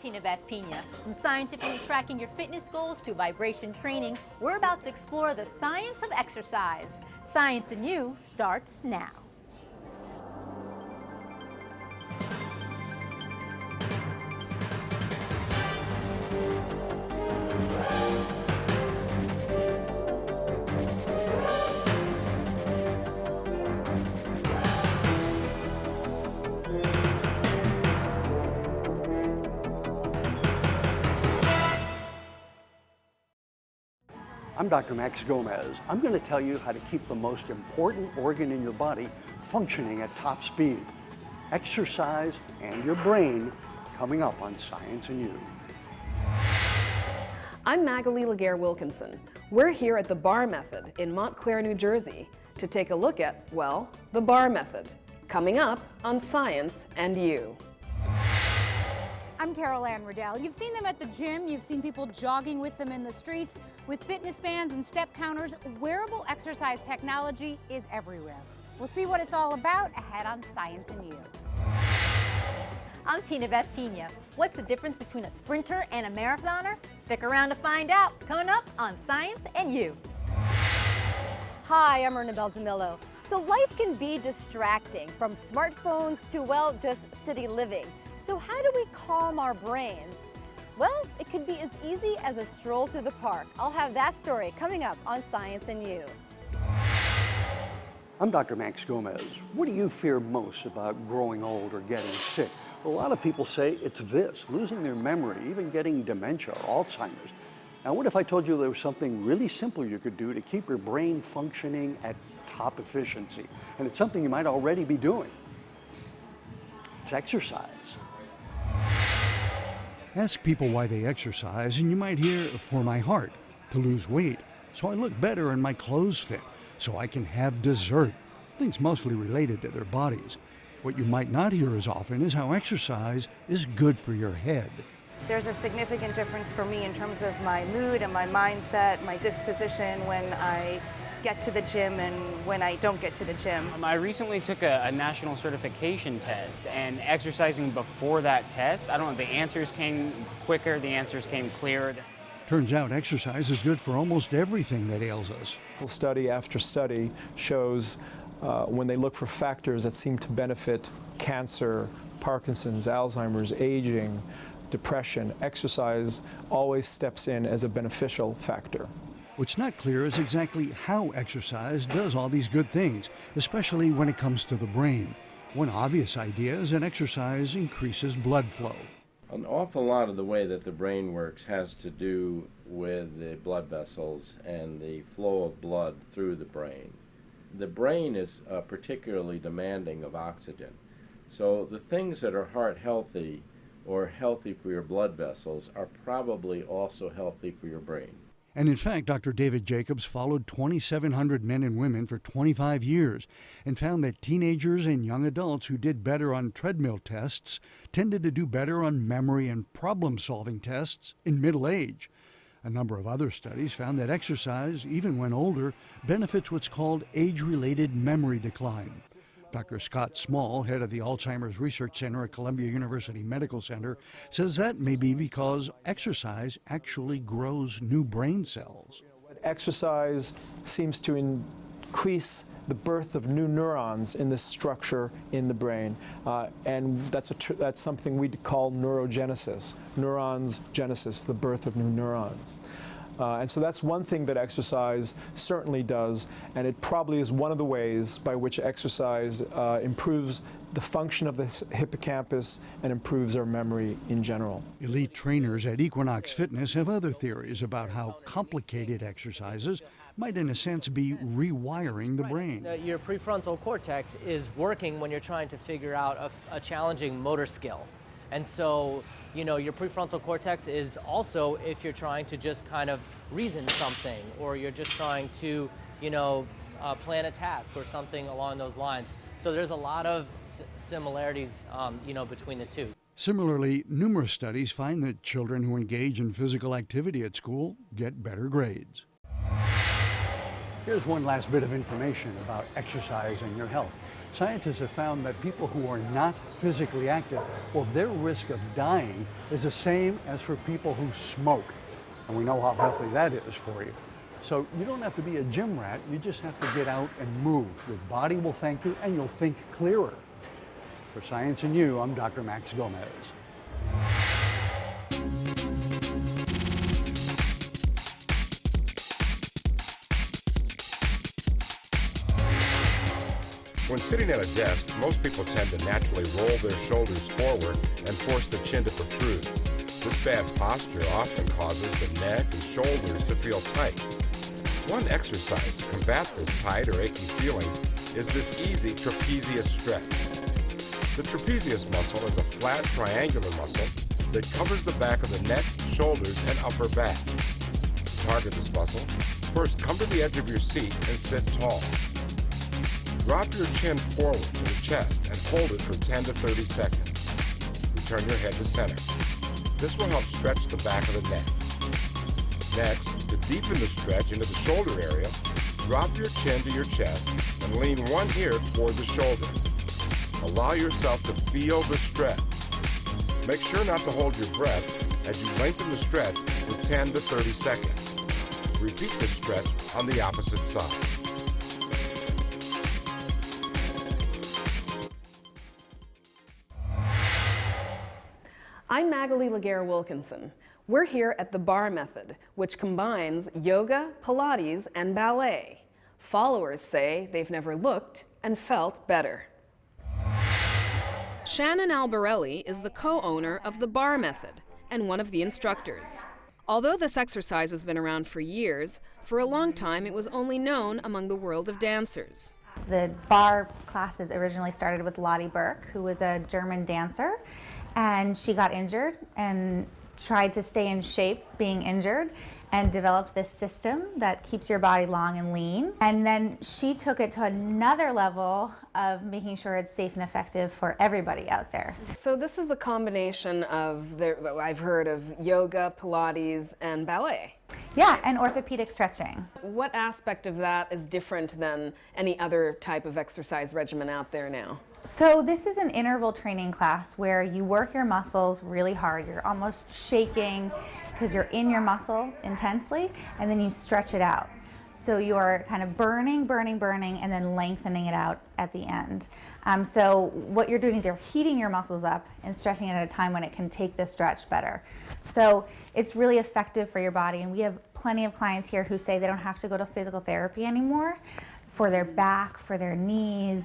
Tinabeth Pina. From scientifically tracking your fitness goals to vibration training, we're about to explore the science of exercise. Science in You starts now. I'm Dr. Max Gomez. I'm going to tell you how to keep the most important organ in your body functioning at top speed. Exercise and your brain, coming up on Science in You. I'm Magalie Laguerre-Wilkinson. We're here at the Bar Method in Montclair, New Jersey to take a look at, well, the Bar Method, coming up on Science and You. I'm Anne Riddell. You've seen them at the gym, you've seen people jogging with them in the streets. With fitness bands and step counters, wearable exercise technology is everywhere. We'll see what it's all about ahead on Science and You. I'm Tinabeth Pina. What's the difference between a sprinter and a marathoner? Stick around to find out. Coming up on Science and You. Hi, I'm Ernabel Demillo. So life can be distracting, from smartphones to, well, just city living. So how do we calm our brains? Well, it could be as easy as a stroll through the park. I'll have that story coming up on Science and You. I'm Dr. Max Gomez. What do you fear most about growing old or getting sick? A lot of people say it's this, losing their memory, even getting dementia or Alzheimer's. Now, what if I told you there was something really simple you could do to keep your brain functioning at top efficiency? And it's something you might already be doing. It's exercise. Ask people why they exercise, and you might hear, for my heart, to lose weight, so I look better and my clothes fit, so I can have dessert. Things mostly related to their bodies. What you might not hear as often is how exercise is good for your head. There's a significant difference for me in terms of my mood and my mindset, my disposition when I get to the gym and when I don't get to the gym. I recently took a national certification test, and exercising before that test, I don't know, the answers came quicker, the answers came clearer. Turns out exercise is good for almost everything that ails us. Study after study shows when they look for factors that seem to benefit cancer, Parkinson's, Alzheimer's, aging, depression, exercise always steps in as a beneficial factor. What's not clear is exactly how exercise does all these good things, especially when it comes to the brain. One obvious idea is that exercise increases blood flow. An awful lot of the way that the brain works has to do with the blood vessels and the flow of blood through the brain. The brain is particularly demanding of oxygen. So the things that are heart healthy or healthy for your blood vessels are probably also healthy for your brain. And in fact, Dr. David Jacobs followed 2,700 men and women for 25 years and found that teenagers and young adults who did better on treadmill tests tended to do better on memory and problem-solving tests in middle age. A number of other studies found that exercise, even when older, benefits what's called age-related memory decline. Dr. Scott Small, head of the Alzheimer's Research Center at Columbia University Medical Center, says that may be because exercise actually grows new brain cells. Exercise seems to increase the birth of new neurons in this structure in the brain, and that's something we call neurogenesis, neurons genesis, the birth of new neurons. And so that's one thing that exercise certainly does, and it probably is one of the ways by which exercise improves the function of the hippocampus and improves our memory in general. Elite trainers at Equinox Fitness have other theories about how complicated exercises might, in a sense, be rewiring the brain. Your prefrontal cortex is working when you're trying to figure out a challenging motor skill. And so, your prefrontal cortex is also if you're trying to just kind of reason something, or you're just trying to, plan a task or something along those lines. So there's a lot of similarities, between the two. Similarly, numerous studies find that children who engage in physical activity at school get better grades. Here's one last bit of information about exercise and your health. Scientists have found that people who are not physically active, well, their risk of dying is the same as for people who smoke. And we know how healthy that is for you. So you don't have to be a gym rat, you just have to get out and move. Your body will thank you and you'll think clearer. For Science and You, I'm Dr. Max Gomez. When sitting at a desk, most people tend to naturally roll their shoulders forward and force the chin to protrude. This bad posture often causes the neck and shoulders to feel tight. One exercise to combat this tight or achy feeling is this easy trapezius stretch. The trapezius muscle is a flat triangular muscle that covers the back of the neck, shoulders, and upper back. To target this muscle, first come to the edge of your seat and sit tall. Drop your chin forward to the chest and hold it for 10 to 30 seconds. Return your head to center. This will help stretch the back of the neck. Next, to deepen the stretch into the shoulder area, drop your chin to your chest and lean one ear toward the shoulder. Allow yourself to feel the stretch. Make sure not to hold your breath as you lengthen the stretch for 10 to 30 seconds. Repeat the stretch on the opposite side. I'm Magalie Laguerre-Wilkinson. We're here at the Bar Method, which combines yoga, Pilates, and ballet. Followers say they've never looked and felt better. Shannon Albarelli is the co-owner of the Bar Method and one of the instructors. Although this exercise has been around for years, for a long time it was only known among the world of dancers. The bar classes originally started with Lottie Burke, who was a German dancer, and she got injured and tried to stay in shape being injured and developed this system that keeps your body long and lean. And then she took it to another level of making sure it's safe and effective for everybody out there. So this is a combination of, I've heard of yoga, Pilates, and ballet. Yeah, and orthopedic stretching. What aspect of that is different than any other type of exercise regimen out there now? So this is an interval training class where you work your muscles really hard. You're almost shaking because you're in your muscle intensely, and then you stretch it out. So you're kind of burning, and then lengthening it out at the end. So what you're doing is you're heating your muscles up and stretching it at a time when it can take the stretch better. So it's really effective for your body, and we have plenty of clients here who say they don't have to go to physical therapy anymore for their back, for their knees,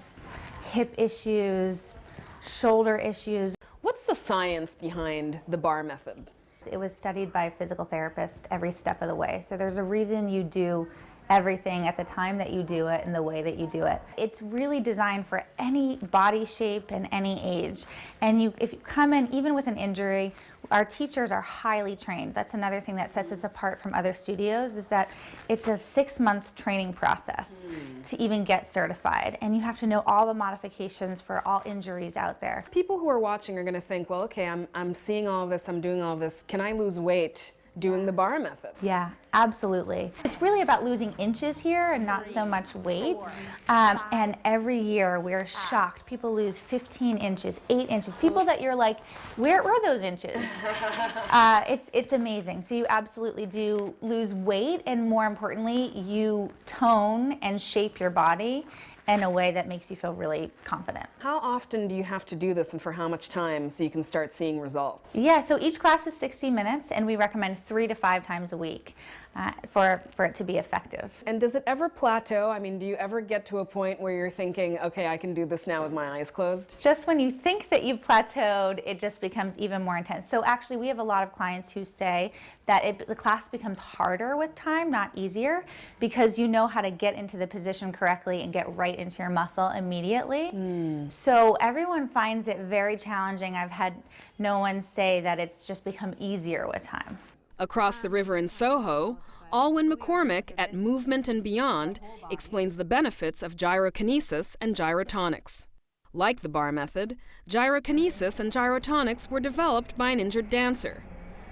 hip issues, shoulder issues. What's the science behind the Bar Method? It was studied by a physical therapist every step of the way. So there's a reason you do everything at the time that you do it and the way that you do it. It's really designed for any body shape and any age. And if you come in even with an injury, our teachers are highly trained. That's another thing that sets us apart from other studios, is that it's a 6-month training process to even get certified. And you have to know all the modifications for all injuries out there. People who are watching are going to think, well, okay, I'm seeing all this, I'm doing all this. Can I lose weight doing the Bar Method? Yeah, absolutely. It's really about losing inches here and not so much weight. And every year we're shocked. People lose 15 inches, 8 inches. People that you're like, where were those inches? It's amazing. So you absolutely do lose weight, and more importantly, you tone and shape your body in a way that makes you feel really confident. How often do you have to do this, and for how much time, so you can start seeing results? Yeah, so each class is 60 minutes, and we recommend 3 to 5 times a week for it to be effective. And does it ever plateau? I mean, do you ever get to a point where you're thinking, okay, I can do this now with my eyes closed? Just when you think that you've plateaued, it just becomes even more intense. So actually, we have a lot of clients who say that the class becomes harder with time, not easier, because you know how to get into the position correctly and get right into your muscle immediately. So everyone finds it very challenging. I've had no one say that it's just become easier with time. Across the river in Soho, Alwyn McCormick at Movement and Beyond explains the benefits of gyrokinesis and gyrotonics. Like the Bar Method, gyrokinesis and gyrotonics were developed by an injured dancer.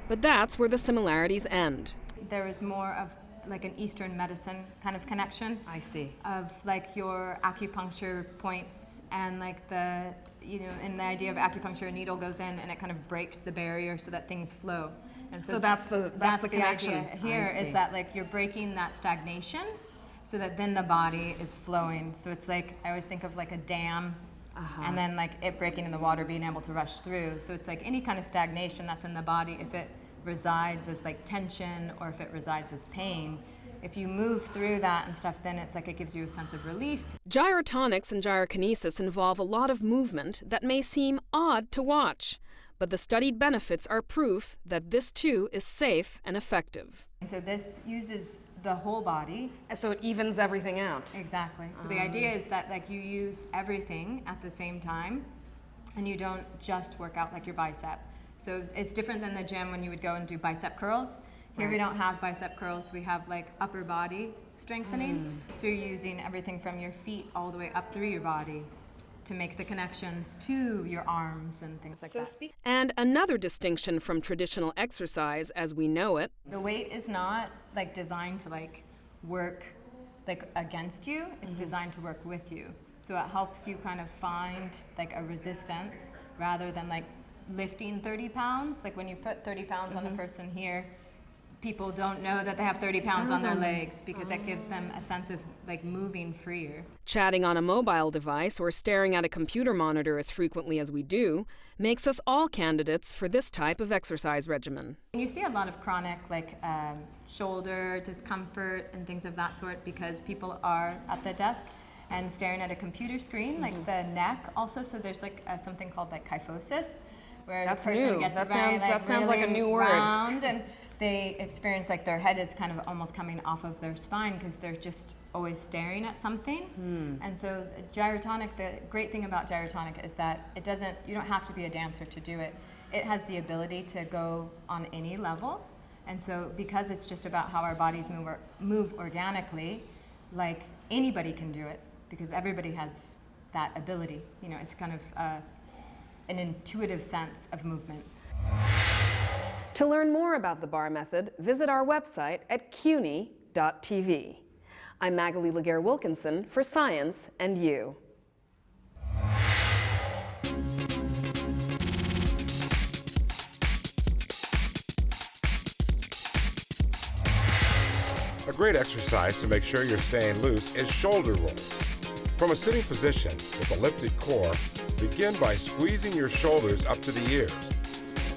But that's where the similarities end. There is more of like an Eastern medicine kind of connection. I see. Of like your acupuncture points and like the, you know, in the idea of acupuncture, a needle goes in and it kind of breaks the barrier so that things flow. And so that's the connection. Idea here is that like you're breaking that stagnation so that then the body is flowing. So it's like, I always think of like a dam and then like it breaking in the water being able to rush through. So it's like any kind of stagnation that's in the body, if it resides as like tension or if it resides as pain, if you move through that and stuff, then it's like it gives you a sense of relief. Gyrotonics and gyrokinesis involve a lot of movement that may seem odd to watch, but the studied benefits are proof that this too is safe and effective. And so this uses the whole body. So it evens everything out. Exactly. So the idea is that like you use everything at the same time and you don't just work out like your bicep. So it's different than the gym when you would go and do bicep curls. Here we don't have bicep curls, we have like upper body strengthening. So you're using everything from your feet all the way up through your body to make the connections to your arms and things like that. And another distinction from traditional exercise as we know it. The weight is not like designed to like work like against you, it's designed to work with you. So it helps you kind of find like a resistance rather than like lifting 30 pounds. Like when you put 30 pounds on a person here, people don't know that they have 30 pounds on their legs because it gives them a sense of like moving freer. Chatting on a mobile device or staring at a computer monitor as frequently as we do makes us all candidates for this type of exercise regimen. You see a lot of chronic like shoulder discomfort and things of that sort because people are at the desk and staring at a computer screen, like the neck also. So there's like something called like kyphosis, where the person gets that sounds like a new word. Round and they experience like their head is kind of almost coming off of their spine because they're just always staring at something. And so gyrotonic, the great thing about gyrotonic is that it doesn't, you don't have to be a dancer to do it. It has the ability to go on any level. And so because it's just about how our bodies move organically, like anybody can do it because everybody has that ability. You know, it's kind of an intuitive sense of movement. To learn more about the bar method, visit our website at CUNY.tv. I'm Magalie Laguerre-Wilkinson for Science and You. A great exercise to make sure you're staying loose is shoulder rolls. From a sitting position with a lifted core, begin by squeezing your shoulders up to the ears.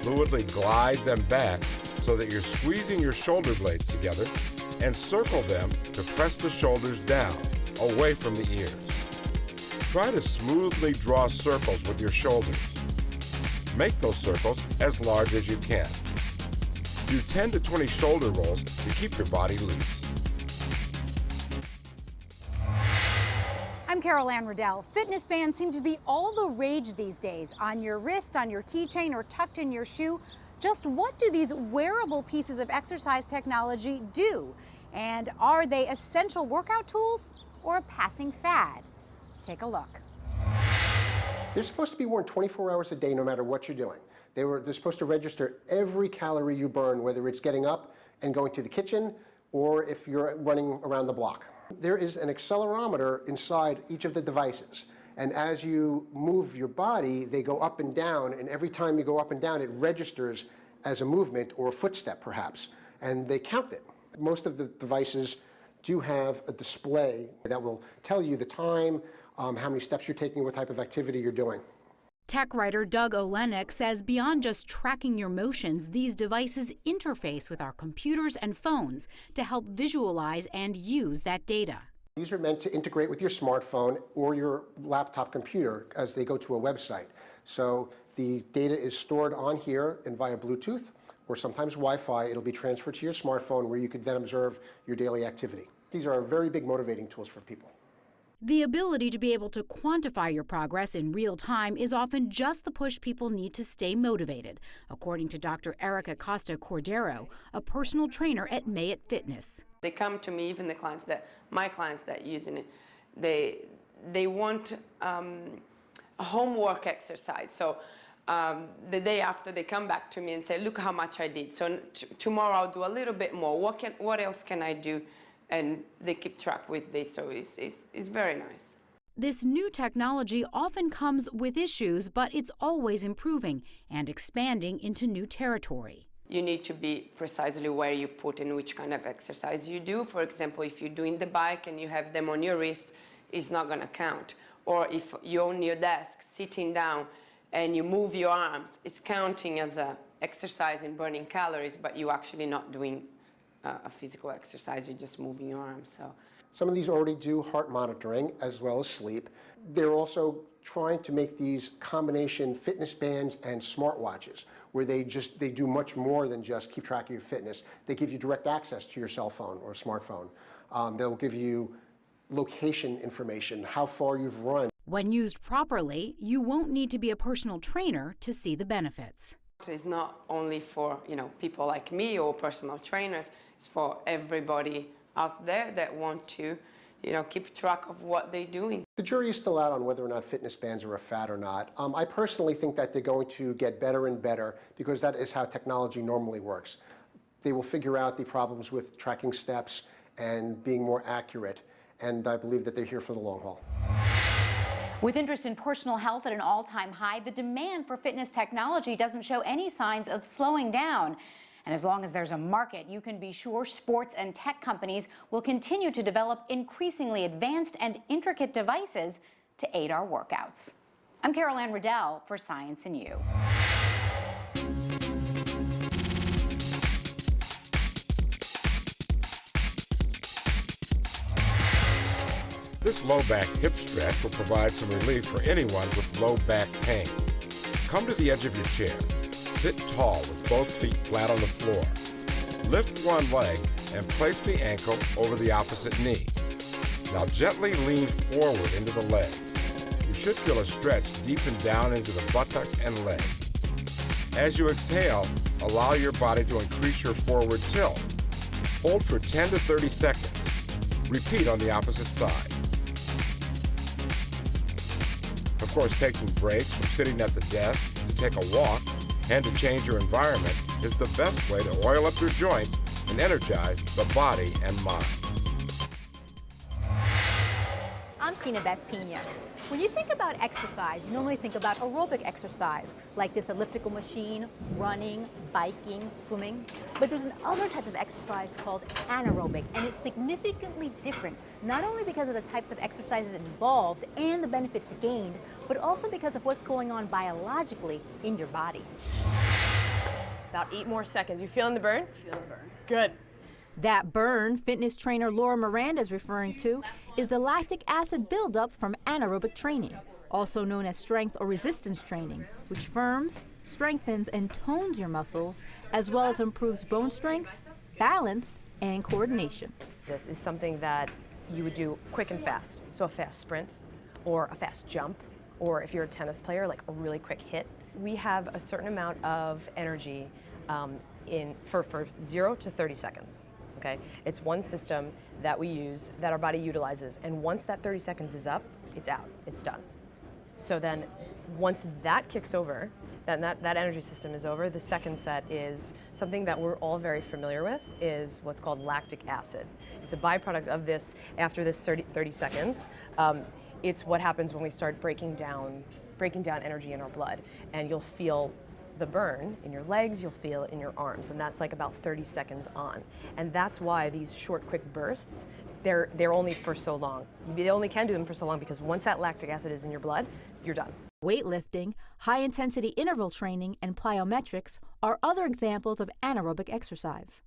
Fluidly glide them back so that you're squeezing your shoulder blades together and circle them to press the shoulders down, away from the ears. Try to smoothly draw circles with your shoulders. Make those circles as large as you can. Do 10 to 20 shoulder rolls to keep your body loose. I'm Anne Riddell. Fitness bands seem to be all the rage these days, on your wrist, on your keychain, or tucked in your shoe. Just what do these wearable pieces of exercise technology do? And are they essential workout tools or a passing fad? Take a look. They're supposed to be worn 24 hours a day no matter what you're doing. They're supposed to register every calorie you burn, whether it's getting up and going to the kitchen or if you're running around the block. There is an accelerometer inside each of the devices. And as you move your body, they go up and down, and every time you go up and down, it registers as a movement or a footstep, perhaps, and they count it. Most of the devices do have a display that will tell you the time, how many steps you're taking, what type of activity you're doing. Tech writer Doug Olenek says beyond just tracking your motions, these devices interface with our computers and phones to help visualize and use that data. These are meant to integrate with your smartphone or your laptop computer as they go to a website. So the data is stored on here and via Bluetooth or sometimes Wi-Fi. It'll be transferred to your smartphone where you could then observe your daily activity. These are very big motivating tools for people. The ability to be able to quantify your progress in real time is often just the push people need to stay motivated, according to Dr. Erica Costa Cordero, a personal trainer at Mayet Fitness. They come to me, even my clients that using it, they want a homework exercise. So the day after they come back to me and say, look how much I did. So tomorrow I'll do a little bit more. What else can I do? And they keep track with this, so it's very nice. This new technology often comes with issues, but it's always improving and expanding into new territory. You need to be precisely where you put and which kind of exercise you do. For example, if you're doing the bike and you have them on your wrist, it's not going to count. Or if you're on your desk, sitting down, and you move your arms, it's counting as an exercise in burning calories, but you're actually not doing a physical exercise, you're just moving your arms. So some of these already do heart monitoring as well as sleep. They're also trying to make these combination fitness bands and smartwatches, where they do much more than just keep track of your fitness. They give you direct access to your cell phone or smartphone. They'll give you location information, how far you've run. When used properly, you won't need to be a personal trainer to see the benefits. It's not only for people like me or personal trainers, it's for everybody out there that want to keep track of what they're doing. The jury is still out on whether or not fitness bands are a fad or not. I personally think that they're going to get better and better because that is how technology normally works. They will figure out the problems with tracking steps and being more accurate, and I believe that they're here for the long haul. With interest in personal health at an all-time high, the demand for fitness technology doesn't show any signs of slowing down. And as long as there's a market, you can be sure sports and tech companies will continue to develop increasingly advanced and intricate devices to aid our workouts. I'm Anne Riddell for Science and You. This low back hip stretch will provide some relief for anyone with low back pain. Come to the edge of your chair. Sit tall with both feet flat on the floor. Lift one leg and place the ankle over the opposite knee. Now gently lean forward into the leg. You should feel a stretch deepen down into the buttock and leg. As you exhale, allow your body to increase your forward tilt. Hold for 10 to 30 seconds. Repeat on the opposite side. Of course, taking breaks from sitting at the desk to take a walk and to change your environment is the best way to oil up your joints and energize the body and mind. I'm Tinabeth Pina. When you think about exercise, you normally think about aerobic exercise, like this elliptical machine, running, biking, swimming. But there's another type of exercise called anaerobic, and it's significantly different, not only because of the types of exercises involved and the benefits gained, but also because of what's going on biologically in your body. About 8 more seconds. You feeling the burn? Feel the burn. Good. That burn fitness trainer Laura Miranda is referring to is the lactic acid buildup from anaerobic training, also known as strength or resistance training, which firms, strengthens, and tones your muscles, as well as improves bone strength, balance, and coordination. This is something that you would do quick and fast, so a fast sprint, or a fast jump, or if you're a tennis player, like a really quick hit. We have a certain amount of energy for 0 to 30 seconds. Okay? It's one system that we use, that our body utilizes, and once that 30 seconds is up, it's out, it's done. So then once that kicks over, then that energy system is over, the second set is something that we're all very familiar with, is what's called lactic acid. It's a byproduct of this after this 30 seconds. It's what happens when we start breaking down energy in our blood, and you'll feel the burn in your legs, you'll feel it in your arms, and that's like about 30 seconds on. And that's why these short, quick bursts, they're only for so long. You only can do them for so long because once that lactic acid is in your blood, you're done. Weightlifting, high-intensity interval training, and plyometrics are other examples of anaerobic exercise.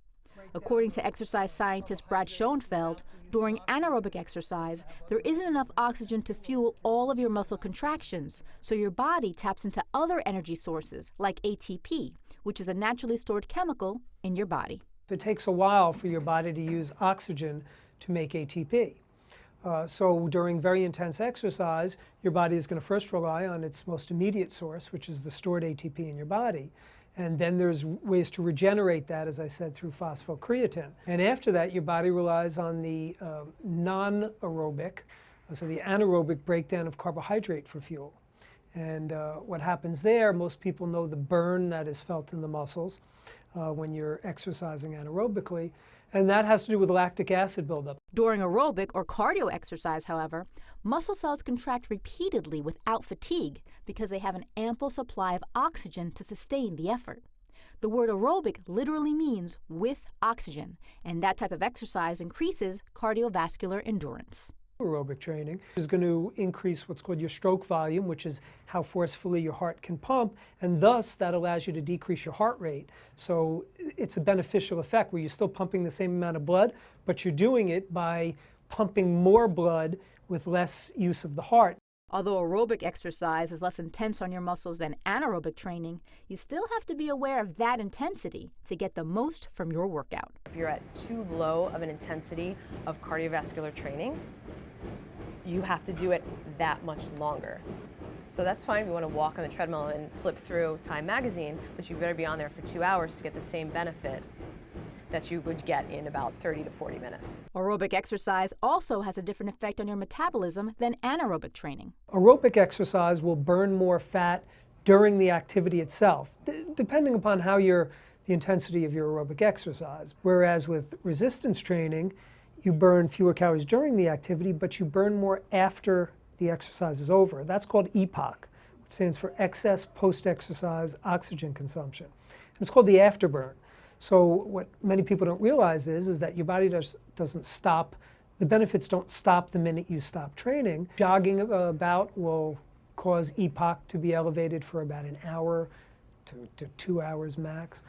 According to exercise scientist Brad Schoenfeld, during anaerobic exercise, there isn't enough oxygen to fuel all of your muscle contractions, so your body taps into other energy sources, like ATP, which is a naturally stored chemical in your body. It takes a while for your body to use oxygen to make ATP. So during very intense exercise, your body is going to first rely on its most immediate source, which is the stored ATP in your body. And then there's ways to regenerate that, as I said, through phosphocreatine. And after that, your body relies on the non-aerobic, so the anaerobic breakdown of carbohydrate for fuel. And what happens there, most people know the burn that is felt in the muscles when you're exercising anaerobically, and that has to do with lactic acid buildup. During aerobic or cardio exercise, however, muscle cells contract repeatedly without fatigue because they have an ample supply of oxygen to sustain the effort. The word aerobic literally means with oxygen, and that type of exercise increases cardiovascular endurance. Aerobic training is going to increase what's called your stroke volume, which is how forcefully your heart can pump, and thus that allows you to decrease your heart rate. So it's a beneficial effect where you're still pumping the same amount of blood, but you're doing it by pumping more blood with less use of the heart. Although aerobic exercise is less intense on your muscles than anaerobic training, you still have to be aware of that intensity to get the most from your workout. If you're at too low of an intensity of cardiovascular training, you have to do it that much longer. So that's fine if you want to walk on the treadmill and flip through Time magazine, but you better be on there for 2 hours to get the same benefit that you would get in about 30 to 40 minutes. Aerobic exercise also has a different effect on your metabolism than anaerobic training. Aerobic exercise will burn more fat during the activity itself, depending upon the intensity of your aerobic exercise. Whereas with resistance training, you burn fewer calories during the activity, but you burn more after the exercise is over. That's called EPOC, which stands for excess post-exercise oxygen consumption. And it's called the afterburn. So what many people don't realize is that your body doesn't stop. The benefits don't stop the minute you stop training. Jogging about will cause EPOC to be elevated for about an hour to 2 hours max,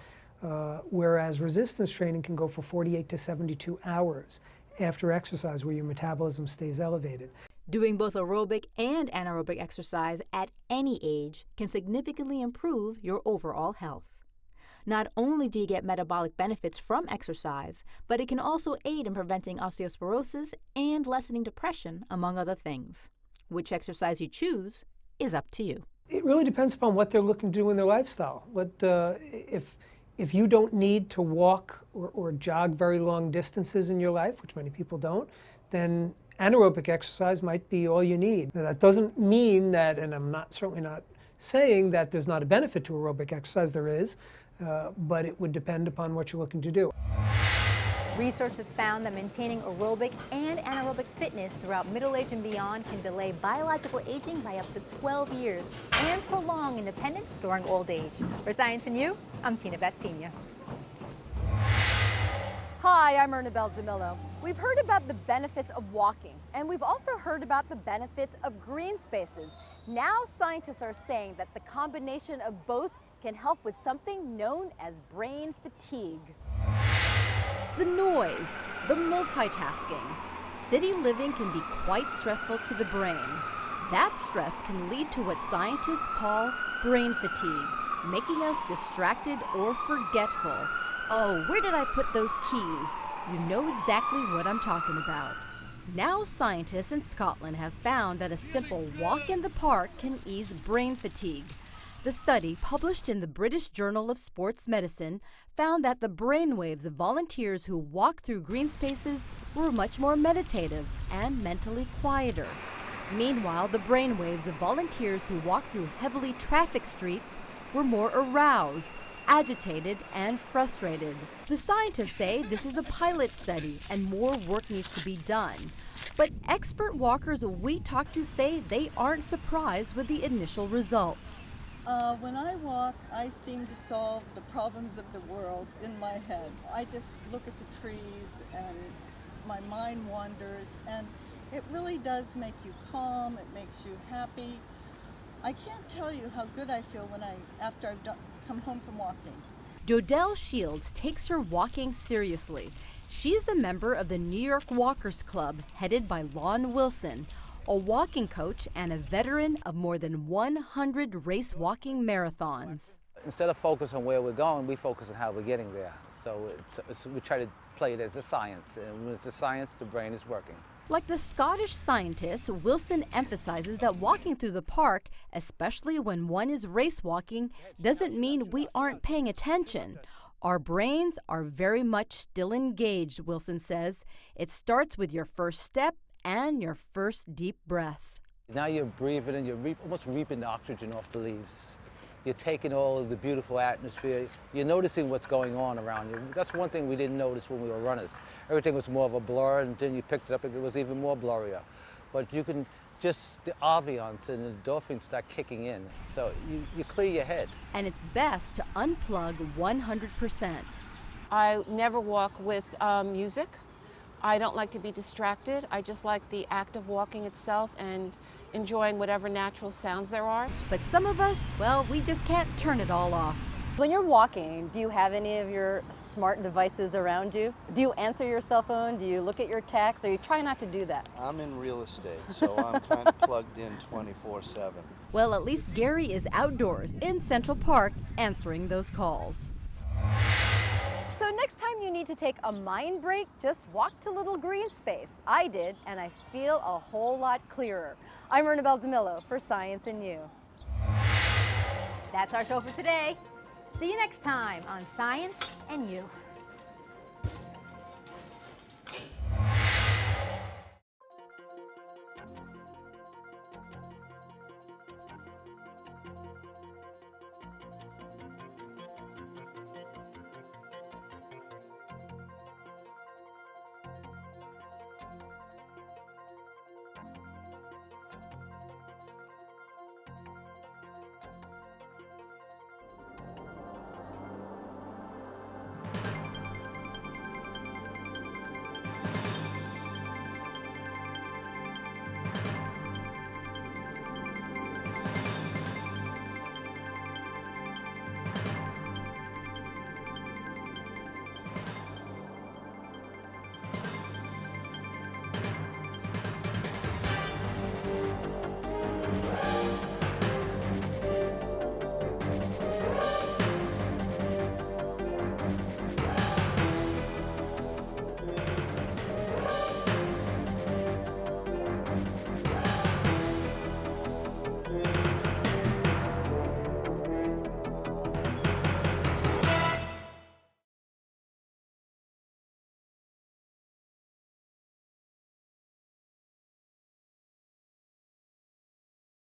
whereas resistance training can go for 48 to 72 hours after exercise where your metabolism stays elevated. Doing both aerobic and anaerobic exercise at any age can significantly improve your overall health. Not only do you get metabolic benefits from exercise, but it can also aid in preventing osteoporosis and lessening depression, among other things. Which exercise you choose is up to you. It really depends upon what they're looking to do in their lifestyle. If you don't need to walk or jog very long distances in your life, which many people don't, then anaerobic exercise might be all you need. Now, that doesn't mean that, and I'm certainly not saying that there's not a benefit to aerobic exercise. There is, but it would depend upon what you're looking to do. Research has found that maintaining aerobic and anaerobic fitness throughout middle age and beyond can delay biological aging by up to 12 years and prolong independence during old age. For Science and You, I'm Tinabeth Pina. Hi, I'm Ernabel Demillo. We've heard about the benefits of walking, and we've also heard about the benefits of green spaces. Now scientists are saying that the combination of both can help with something known as brain fatigue. The noise, the multitasking. City living can be quite stressful to the brain. That stress can lead to what scientists call brain fatigue, making us distracted or forgetful. Oh, where did I put those keys? You know exactly what I'm talking about. Now scientists in Scotland have found that a simple walk in the park can ease brain fatigue. The study, published in the British Journal of Sports Medicine, found that the brainwaves of volunteers who walked through green spaces were much more meditative and mentally quieter. Meanwhile, the brainwaves of volunteers who walked through heavily trafficked streets were more aroused, agitated, and frustrated. The scientists say this is a pilot study and more work needs to be done. But expert walkers we talked to say they aren't surprised with the initial results. When I walk, I seem to solve the problems of the world in my head. I just look at the trees and my mind wanders, and it really does make you calm, it makes you happy. I can't tell you how good I feel after I've come home from walking. Dodell Shields takes her walking seriously. She's a member of the New York Walkers Club, headed by Lon Wilson, a walking coach and a veteran of more than 100 race walking marathons. Instead of focusing on where we're going, we focus on how we're getting there. So we try to play it as a science, and when it's a science, the brain is working. Like the Scottish scientist, Wilson emphasizes that walking through the park, especially when one is race walking, doesn't mean we aren't paying attention. Our brains are very much still engaged, Wilson says. It starts with your first step and your first deep breath. Now you're breathing and you're almost reaping the oxygen off the leaves. You're taking all of the beautiful atmosphere. You're noticing what's going on around you. That's one thing we didn't notice when we were runners. Everything was more of a blur, and then you picked it up and it was even more blurrier. But you can just, the ambiance and the endorphins start kicking in. So you clear your head. And it's best to unplug 100%. I never walk with music. I don't like to be distracted. I just like the act of walking itself and enjoying whatever natural sounds there are. But some of us, well, we just can't turn it all off. When you're walking, do you have any of your smart devices around you? Do you answer your cell phone? Do you look at your texts? Or you try not to do that? I'm in real estate, so I'm kind of plugged in 24/7. Well, at least Gary is outdoors in Central Park answering those calls. So next time you need to take a mind break, just walk to little green space. I did, and I feel a whole lot clearer. I'm Ernabel Demillo for Science and You. That's our show for today. See you next time on Science and You.